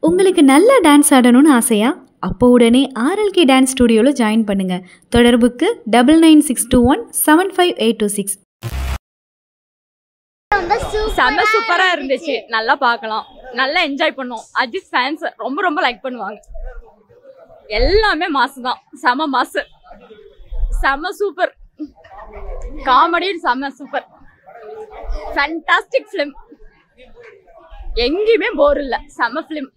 உங்களுக்கு நல்ல டான்ஸ் ஆடணும்னு ஆசையா? அப்போ உடனே RLK டான்ஸ் ஸ்டுடியோவில் ஜாயின் பண்ணுங்க. தொடர்புக்கு 9962175826. செம்ம சூப்பரா இருந்துச்சு. நல்லா பார்க்கலாம், நல்லா என்ஜாய் பண்ணோம். அஜித் ஃபேன்ஸ் ரொம்ப ரொம்ப லைக் பண்ணுவாங்க. எல்லாமே மாசு தான், செம மாசு, செம சூப்பர் காமெடி, செம சூப்பர் ஃபேண்டாஸ்டிக் ஃபிலிம். எங்கேயுமே போர் இல்லை, செம ஃபிலிம்.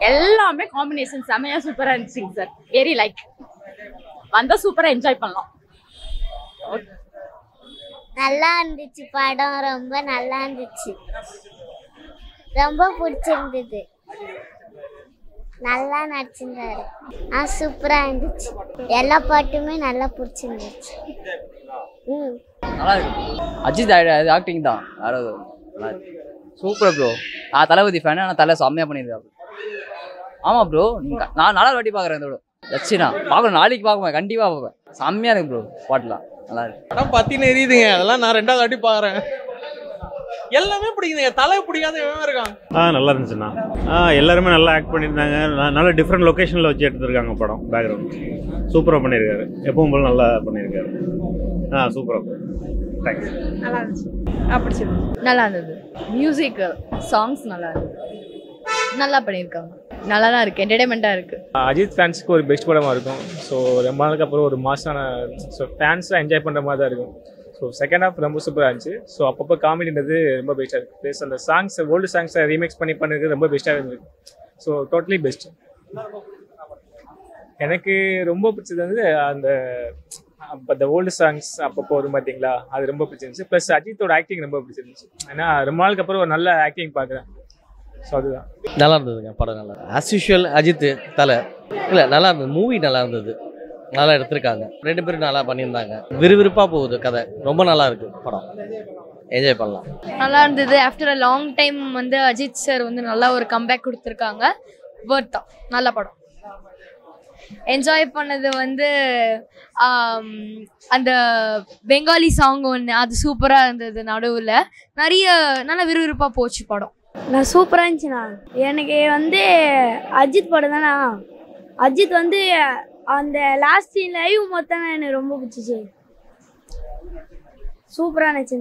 எல்லாமே காம்பினேஷன் செமையா சூப்பரா இருந்துச்சுங்க சார். வெரி லைக் வந்தா சூப்பரா என்ஜாய் பண்ணலாம். நல்லா இருந்துச்சு படம், ரொம்ப நல்லா இருந்துச்சு, ரொம்ப பிடிச்சிருந்தது. நல்லா நடிச்சிருந்தாரு. சூப்பரா இருந்துச்சு. எல்லா பாட்டுமே நல்லா பிடிச்சிருந்துச்சு. நல்லா இருக்கு. அஜித் ஆக்டிங் தான் சூப்பர் ப்ரோ. தளபதி ஃபேனு, ஆனால் தலை செம்மையாக பண்ணியிருக்காரு. ஆமாம் ப்ரோ, நான் நாலு வாட்டி பார்க்குறேன். இதோட வச்சுனா பார்க்கணும், நாளைக்கு பார்ப்பேன், கண்டிப்பாக பார்ப்பேன். செம்மையாக இருக்கு ப்ரோ, பாட்டெலாம் நல்லா இருக்கு. படம் பத்தின எரியுதுங்க, அதெல்லாம் நான் 2வது வாட்டி பார்க்குறேன். எல்லாமே பிடிக்குதுங்க, தலை பிடிக்காத இருக்கான். நல்லா இருந்துச்சுண்ணா. எல்லாருமே நல்லா ஆக்ட் பண்ணியிருந்தாங்க. நல்ல டிஃப்ரெண்ட் லொக்கேஷனில் வச்சு எடுத்துருக்காங்க படம். பேக்ரவுண்ட் சூப்பராக பண்ணியிருக்காரு, எப்பவும் போல நல்லா பண்ணியிருக்காரு. சூப்பராக, தேங்க்ஸ். நல்லா இருந்துச்சு, பிடிச்சிருக்கு, நல்லா இருந்தது. மியூசிக், சாங்ஸ் நல்லா இருந்தது, நல்லா பண்ணியிருக்காங்க. நல்லா தான் இருக்குது, என்டர்டைன்மெண்ட்டாக இருக்குது. அஜித் ஃபேன்ஸுக்கு ஒரு பெஸ்ட் படமாக இருக்கும். ஸோ ரொம்ப நாளுக்கு அப்புறம் ஒரு மாசான, ஸோ ஃபேன்ஸாக என்ஜாய் பண்ணுற மாதிரி தான் இருக்கும். ஸோ செகண்ட் ஹாஃப் ரொம்ப சூப்பராக இருந்துச்சு. ஸோ அப்பப்போ காமெடின்றது ரொம்ப பெஸ்ட்டாக இருக்குது. ப்ளஸ் அந்த சாங்ஸ், ஓல்டு சாங்ஸை ரீமேக்ஸ் பண்ணிருக்கு ரொம்ப பெஸ்ட்டாக இருந்தது. So totally best. எனக்கு ரொம்ப பிடிச்சது வந்து அந்த அந்த ஓல்டு சாங்ஸ் அப்பப்போ வரும் பார்த்தீங்களா, அது ரொம்ப பிடிச்சிருந்துச்சு. ப்ளஸ் அஜித்தோட ஆக்டிங் ரொம்ப பிடிச்சிருந்துச்சு. ஏன்னா ரொம்ப நாளுக்கு அப்புறம் ஒரு நல்ல ஆக்டிங் பார்க்குறேன். ஸோ அதுதான் நல்லா இருந்ததுங்க படம். நல்லா ஆஸ் யூஷுவல் அஜித் தலை இல்லை, நல்லா இருந்தது. மூவி நல்லா இருந்தது, நல்லா எடுத்திருக்காங்க. 2 பேரும் நல்லா பண்ணியிருந்தாங்க. விறுவிறுப்பாக போகுது கதை, ரொம்ப நல்லா இருக்கு படம், என்ஜாய் பண்ணலாம். நல்லா இருந்தது. ஆஃப்டர் அ லாங் டைம் வந்து அஜித் சார் வந்து நல்லா ஒரு கம்பேக் கொடுத்துருக்காங்க. வர்த்தா நல்ல படம். என்ஜாய் பண்ணது வந்து அந்த பெங்காலி சாங் ஒன்று, அது சூப்பராக இருந்தது. நடுவில் நிறைய நல்லா விறுவிறுப்பாக போச்சு படம். நான் சூப்பராக இருந்துச்சுண்ணா. எனக்கு வந்து அஜித் படம் தானே, அஜித் வந்து அந்த லாஸ்ட் சீன் லைவ் மொத்தம் எனக்கு ரொம்ப பிடிச்சிச்சு. சூப்பராக இருந்துச்சு.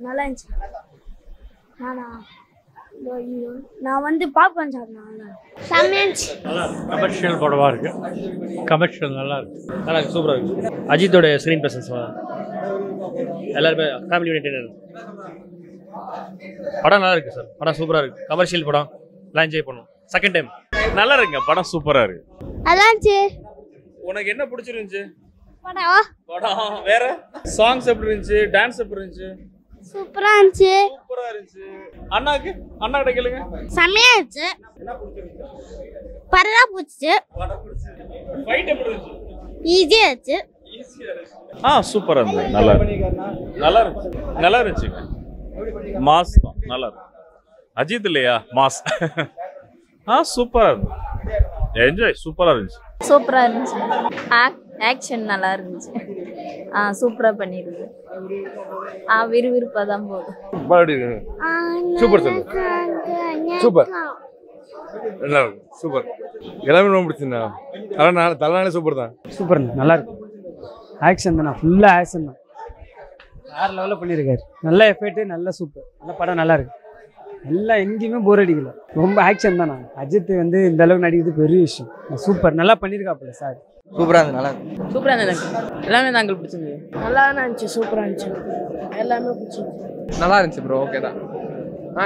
நல்லா இருந்துச்சு. நான் வந்து பார்ப்பேன் சார். கமர்ஷியல் படமாக இருக்கு. கமர்ஷியல் நல்லா இருக்கு, நல்லா இருக்கு, சூப்பராக இருக்கு. அஜித்தோட ஸ்க்ரீன் ப்ரெசன்ஸ் எல்லாருமே ஃபேமிலி யூனிட். படம் நல்லா இருக்கு சார், படம் சூப்பராக இருக்கு. கமர்ஷியல் படம், எல்லாம் என்ஜாய் பண்ணுவோம். செகண்ட் டைம் நல்லா இருக்குங்க, படம் சூப்பராக இருக்கு. நல்லா இருந்துச்சு. உனக்கு என்ன பிடிச்சிருந்துச்சு படம்? வேற சாங்ஸ் எப்படி இருந்துச்சு, டான்ஸ் எப்படி இருந்துச்சு? சூப்பராக இருந்துச்சு. சூப்பரா இருந்துச்சு. அண்ணா கிட்ட கேளுங்க. செம்மையா இருந்துச்சு. பரவா பிடிச்சிச்சு. ஃபைட் எப்படி இருந்துச்சு? ஈஸியா இருந்துச்சு. சூப்பரா இருந்துச்சு. நல்லா இருந்துச்சு. மாஸ் தான், நல்லா இருக்கு. அஜித் இல்லையா, மாஸ். சூப்பரா இருந்துச்சு, என்ஜாய். சூப்பரா இருந்துச்சு. சூப்பராக இருந்துச்சு. ஆக்ஷன் நல்லா இருந்துச்சு. சூப்பராக பண்ணியிருக்கு. விறுவிறுப்பாக தான் போகுது. சூப்பர் சார், சூப்பர், நல்லா இருக்கு, சூப்பர். எல்லாமே ரொம்ப பிடிச்சிருந்தா. அதான் தலைநாளே சூப்பர் தான். சூப்பர், நல்லா இருக்கு. ஆக்ஷன் தானே, ஃபுல்லாக ஆக்ஷன் தான். வேறு லெவலில் பண்ணியிருக்காரு. நல்ல எஃபெக்ட், நல்ல சூப்பர், நல்ல படம், நல்லா இருக்கு. எல்லாம் எங்கேயுமே போர் அடிக்கல, ரொம்ப ஆக்ஷன் தானே. அஜித் வந்து இந்த அளவுக்கு நடிக்கிறது பெரிய விஷயம். சூப்பர், நல்லா பண்ணியிருக்காப்புல சார். சூப்பராக இருந்தது, நல்லா இருக்கு. சூப்பராக இருந்தது. எல்லாமே நாங்கள் பிடிச்சிருந்தது. நல்லா இருந்துச்சு, சூப்பராக இருந்துச்சு. எல்லாமே பிடிச்சிருந்துச்சு. நல்லா இருந்துச்சு ப்ரோ. ஓகே தான்.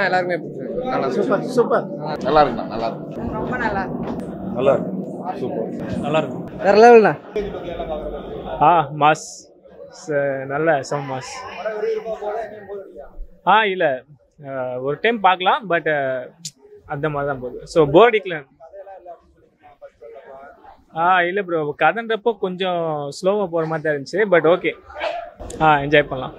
எல்லாருமே பிடிச்சிருக்கு. நல்லா சூப்பர், சூப்பர், நல்லா இருக்குண்ணா, நல்லா இருக்கு. ரொம்ப நல்லா நல்லா இருக்கு, சூப்பர், நல்லா இருக்கும். வேற லெவல்ண்ணா. மாஸ், நல்ல செம மாஸ். இல்லை, ஒரு டைம் பார்க்கலாம், பட் அந்த மாதிரி தான் போகுது. ஸோ போர் அடிக்கல. இல்லை ப்ரோ, கதைன்றப்போ கொஞ்சம் ஸ்லோவாக போகிற மாதிரி தான் இருந்துச்சு. பட் ஓகே, என்ஜாய் பண்ணலாம்.